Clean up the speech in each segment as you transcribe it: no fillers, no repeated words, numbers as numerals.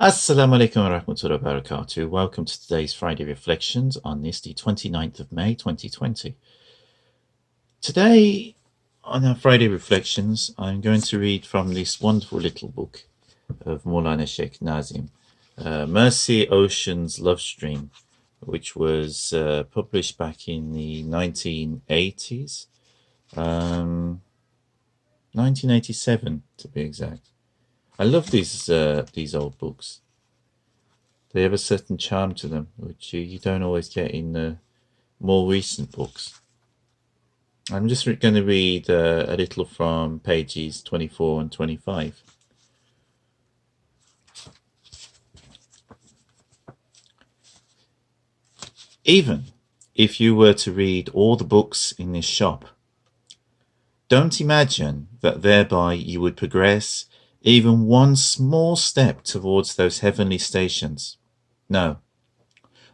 Assalamu alaikum wa rahmatullahi wa barakatuh. Welcome to today's Friday Reflections on this, the 29th of May 2020. Today, on our Friday Reflections, I'm going to read from this wonderful little book of Mawlana Shaykh Nazim, Mercy Oceans Lovestream, which was published back in the 1980s, 1987 to be exact. I love these old books. They have a certain charm to them, which you don't always get in the more recent books. I'm just going to read a little from pages 24 and 25. Even if you were to read all the books in this shop, don't imagine that thereby you would progress even one small step towards those heavenly stations. No.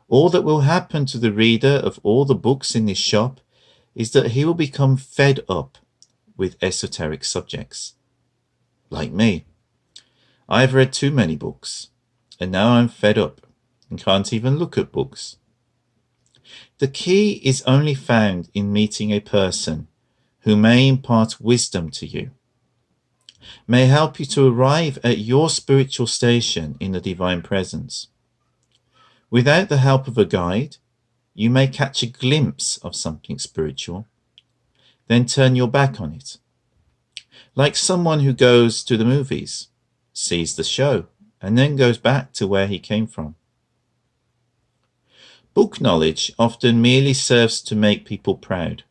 All that will happen to the reader of all the books in this shop is that he will become fed up with esoteric subjects. Like me. I've read too many books, and now I'm fed up and can't even look at books. The key is only found in meeting a person who may impart wisdom to you, may help you to arrive at your spiritual station in the divine presence. Without the help of a guide, you may catch a glimpse of something spiritual, then turn your back on it. Like someone who goes to the movies, sees the show, and then goes back to where he came from. Book knowledge often merely serves to make people proud.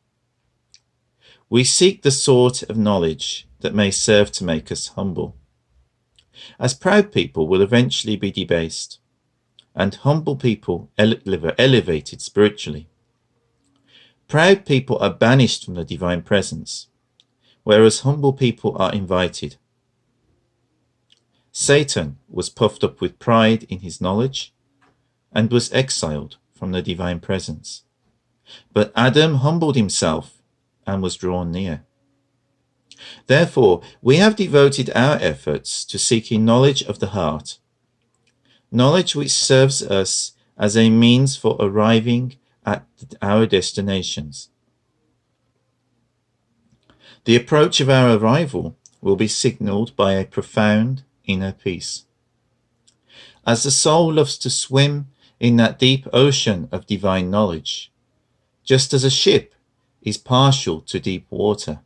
We seek the sort of knowledge that may serve to make us humble, as proud people will eventually be debased, and humble people elevated spiritually. Proud people are banished from the divine presence, whereas humble people are invited. Satan was puffed up with pride in his knowledge and was exiled from the divine presence, but Adam humbled himself and was drawn near. Therefore, we have devoted our efforts to seeking knowledge of the heart, knowledge which serves us as a means for arriving at our destinations. The approach of our arrival will be signaled by a profound inner peace. As the soul loves to swim in that deep ocean of divine knowledge, just as a ship is partial to deep water,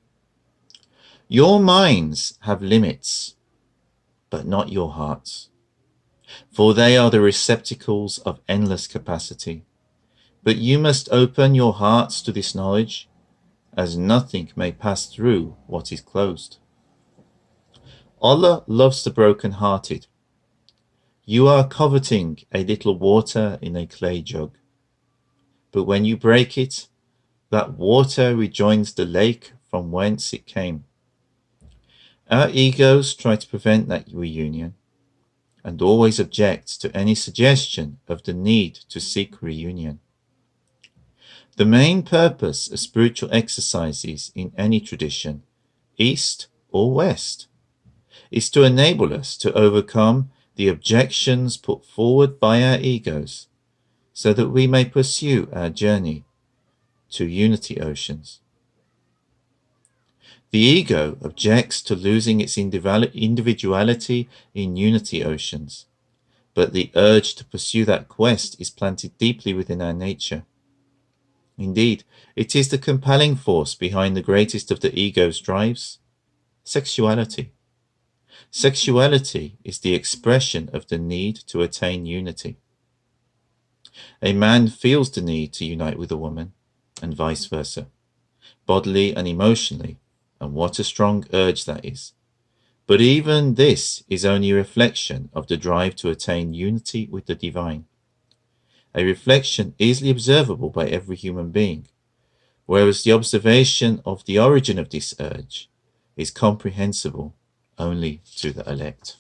your minds have limits, but not your hearts, for they are the receptacles of endless capacity. But you must open your hearts to this knowledge, as nothing may pass through what is closed. Allah loves the broken-hearted. You are coveting a little water in a clay jug, but when you break it, that water rejoins the lake from whence it came. Our egos try to prevent that reunion, and always object to any suggestion of the need to seek reunion. The main purpose of spiritual exercises in any tradition, East or West, is to enable us to overcome the objections put forward by our egos, so that we may pursue our journey to unity oceans. The ego objects to losing its individuality in unity oceans, but the urge to pursue that quest is planted deeply within our nature. Indeed, it is the compelling force behind the greatest of the ego's drives, sexuality. Sexuality is the expression of the need to attain unity. A man feels the need to unite with a woman, and vice versa, bodily and emotionally, and what a strong urge that is. But even this is only a reflection of the drive to attain unity with the divine, a reflection easily observable by every human being, whereas the observation of the origin of this urge is comprehensible only to the elect.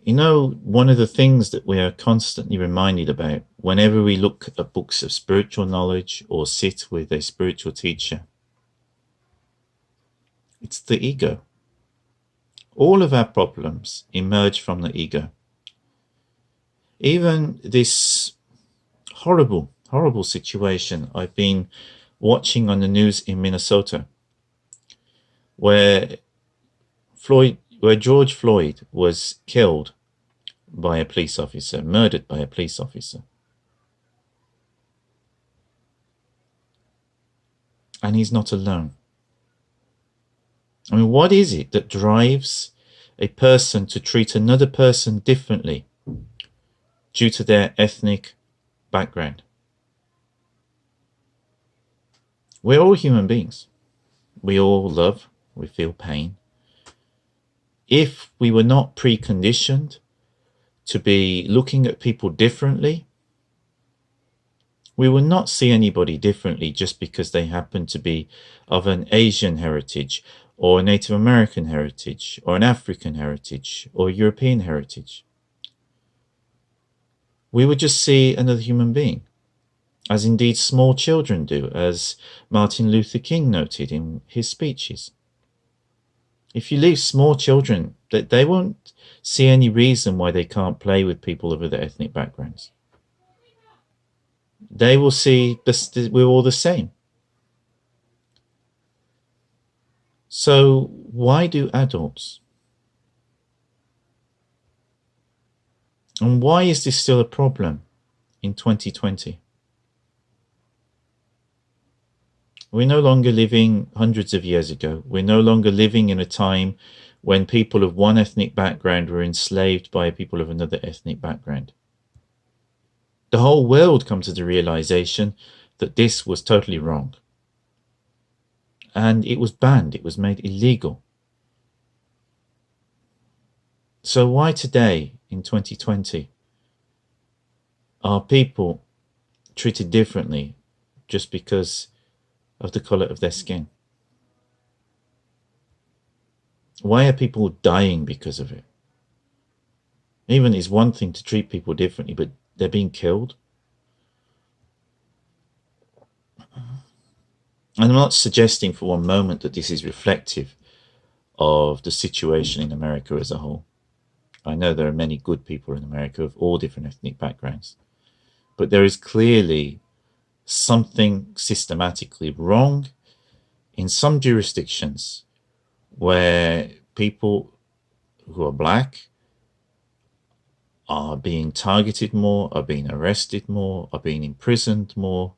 You know, one of the things that we are constantly reminded about whenever we look at books of spiritual knowledge or sit with a spiritual teacher, it's the ego. All of our problems emerge from the ego. Even this horrible, horrible situation I've been watching on the news in Minnesota, where George Floyd was killed by a police officer, murdered by a police officer. And he's not alone. I mean, what is it that drives a person to treat another person differently due to their ethnic background? We're all human beings. We all love, we feel pain. If we were not preconditioned to be looking at people differently, we will not see anybody differently just because they happen to be of an Asian heritage or a Native American heritage or an African heritage or European heritage. We would just see another human being, as indeed small children do, as Martin Luther King noted in his speeches. If you leave small children, they won't see any reason why they can't play with people of other ethnic backgrounds. They will see we're all the same. So why do adults? And why is this still a problem in 2020? We're no longer living hundreds of years ago. We're no longer living in a time when people of one ethnic background were enslaved by people of another ethnic background. The whole world come to the realization that this was totally wrong. And it was banned, it was made illegal. So why today, in 2020, are people treated differently just because of the color of their skin? Why are people dying because of it? Even it's one thing to treat people differently, but they're being killed. And I'm not suggesting for one moment that this is reflective of the situation in America as a whole. I know there are many good people in America of all different ethnic backgrounds, but there is clearly something systematically wrong in some jurisdictions where people who are black are being targeted more, are being arrested more, are being imprisoned more,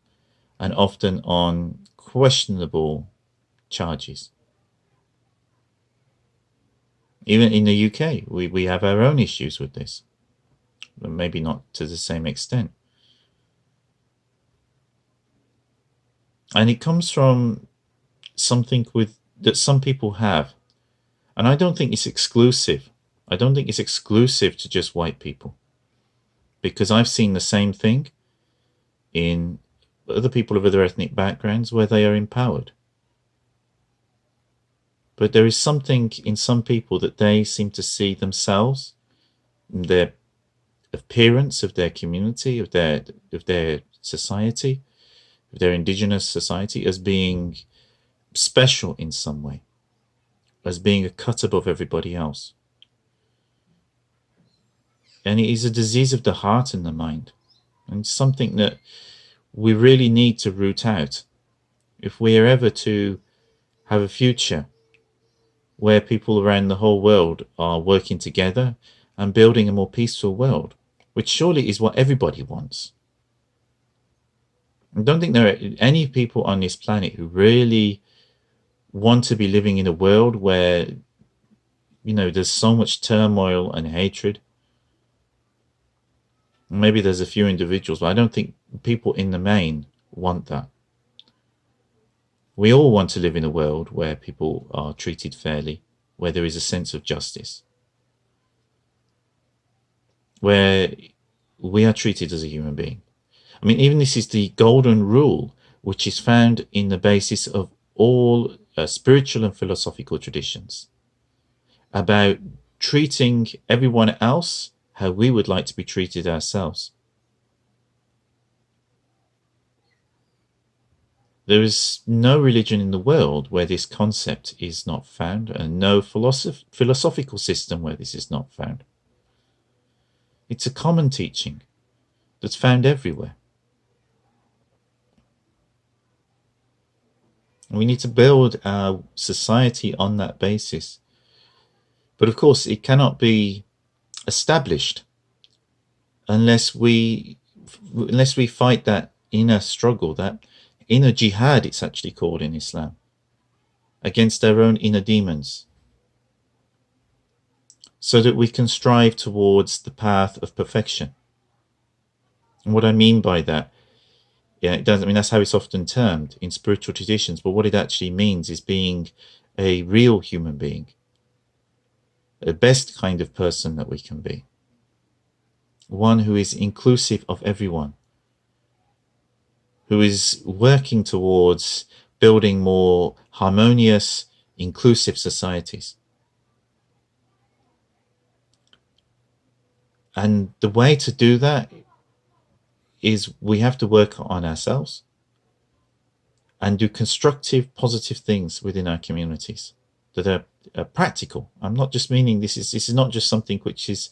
and often on questionable charges. Even in the UK, we have our own issues with this, but maybe not to the same extent. And it comes from something that some people have. And I don't think it's exclusive. I don't think it's exclusive to just white people. Because I've seen the same thing in other people of other ethnic backgrounds where they are empowered. But there is something in some people that they seem to see themselves, their appearance of their community, of their society, of their indigenous society, as being special in some way, as being a cut above everybody else. And it is a disease of the heart and the mind, and something that we really need to root out if we are ever to have a future where people around the whole world are working together and building a more peaceful world, which surely is what everybody wants. I don't think there are any people on this planet who really want to be living in a world where, there's so much turmoil and hatred. Maybe there's a few individuals, but I don't think people in the main want that. We all want to live in a world where people are treated fairly, where there is a sense of justice, where we are treated as a human being. I mean, even this is the golden rule, which is found in the basis of all spiritual and philosophical traditions, about treating everyone else how we would like to be treated ourselves. There is no religion in the world where this concept is not found, and no philosophical system where this is not found. It's a common teaching that's found everywhere. We need to build our society on that basis. But of course, it cannot be established unless we fight that inner struggle, that inner jihad, it's actually called in Islam, against our own inner demons, so that we can strive towards the path of perfection. And what I mean by that, it doesn't mean that's how it's often termed in spiritual traditions, but what it actually means is being a real human being, the best kind of person that we can be, one who is inclusive of everyone, who is working towards building more harmonious, inclusive societies. And the way to do that is we have to work on ourselves and do constructive, positive things within our communities that are practical. I'm not just meaning this is not just something which is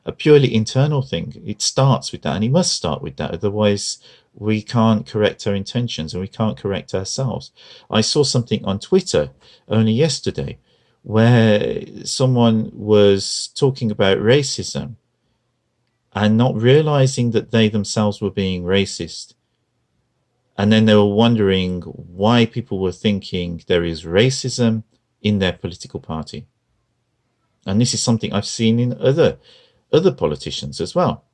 a purely internal thing. It starts with that, and it must start with that. Otherwise, we can't correct our intentions and we can't correct ourselves. I saw something on Twitter only yesterday where someone was talking about racism and not realizing that they themselves were being racist. And then they were wondering why people were thinking there is racism in their political party. And this is something I've seen in other politicians as well,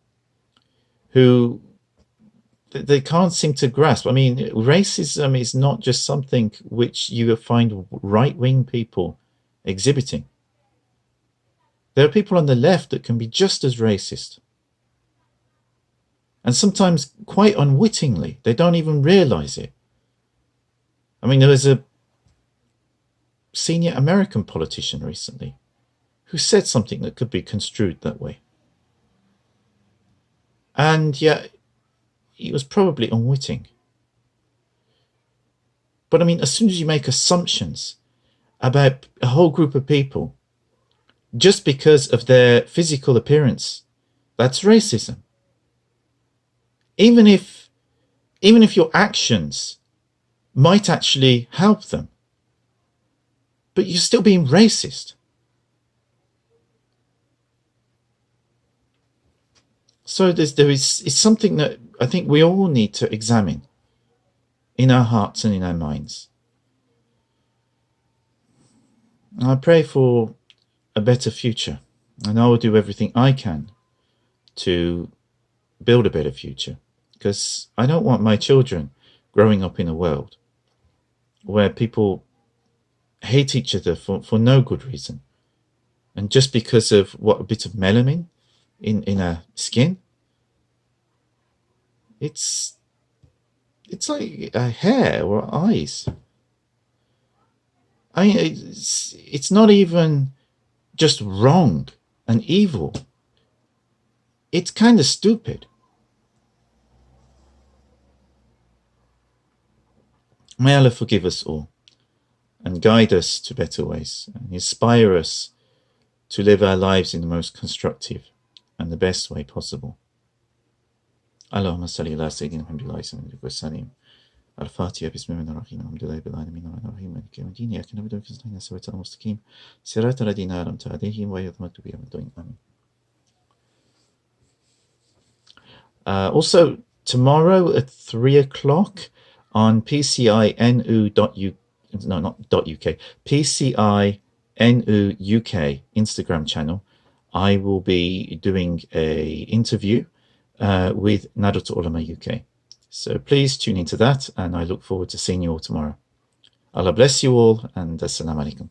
who they can't seem to grasp. I mean, racism is not just something which you find right-wing people exhibiting. There are people on the left that can be just as racist. And sometimes quite unwittingly, they don't even realize it. I mean, there was a senior American politician recently who said something that could be construed that way. And yet, he was probably unwitting. But I mean, as soon as you make assumptions about a whole group of people, just because of their physical appearance, that's racism. Even if your actions might actually help them, but you're still being racist. So it's something that I think we all need to examine in our hearts and in our minds. And I pray for a better future, and I will do everything I can to build a better future, because I don't want my children growing up in a world where people hate each other for no good reason, and just because of what a bit of melanin in our skin. It's like a hair or eyes. I mean, it's not even just wrong and evil. It's kind of stupid. May Allah forgive us all and guide us to better ways and inspire us to live our lives in the most constructive and the best way possible. Allahumma salli ala Sayyidina Muhammad wa sallim. Al-Fatiha bismillahir rahmanir rahim. Alhamdulillahi rabbil alamin arrahmanir rahim maliki yawmiddin. Iyyaka na'budu wa iyyaka nasta'in. Siratal mustaqim. Siratal ladzina an'amta alaihim ghayril maghdubi alaihim. Amin. Also, tomorrow at 3 o'clock on PCINU.UK, no, not .UK, PCINU UK Instagram channel, I will be doing a interview with Nahdlatul Ulama UK. So please tune into that, and I look forward to seeing you all tomorrow. Allah bless you all, and Assalamu alaikum.